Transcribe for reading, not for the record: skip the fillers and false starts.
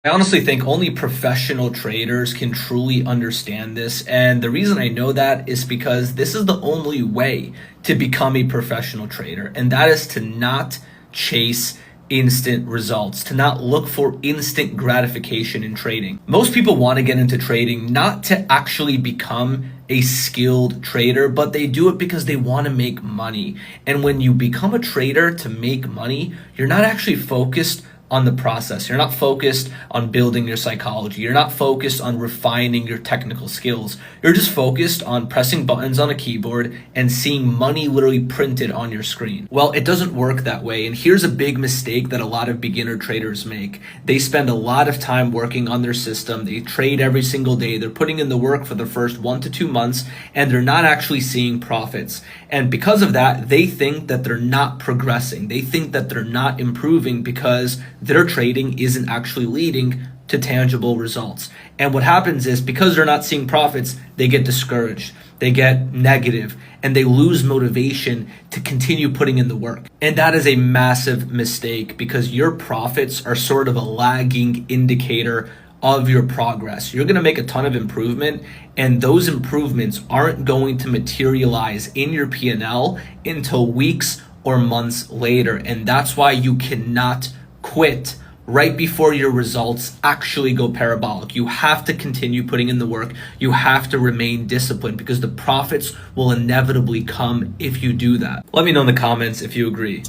I honestly think only professional traders can truly understand this. And the reason I know that is because this is the only way to become a professional trader. And that is to not chase instant results, to not look for instant gratification in trading. Most people want to get into trading not to actually become a skilled trader, but they do it because they want to make money. And when you become a trader to make money, you're not actually focused on the process. You're not focused on building your psychology. You're not focused on refining your technical skills. You're just focused on pressing buttons on a keyboard and seeing money literally printed on your screen. Well, it doesn't work that way. And here's a big mistake that a lot of beginner traders make. They spend a lot of time working on their system. They trade every single day. They're putting in the work for the first 1 to 2 months, and they're not actually seeing profits. And because of that, they think that they're not progressing. They think that they're not improving because their trading isn't actually leading to tangible results. And what happens is, because they're not seeing profits, they get discouraged, they get negative, and they lose motivation to continue putting in the work. And that is a massive mistake, because your profits are sort of a lagging indicator of your progress. You're going to make a ton of improvement, and those improvements aren't going to materialize in your P&L until weeks or months later. And that's why you cannot quit right before your results actually go parabolic. You have to continue putting in the work. You have to remain disciplined, because the profits will inevitably come if you do that. Let me know in the comments if you agree.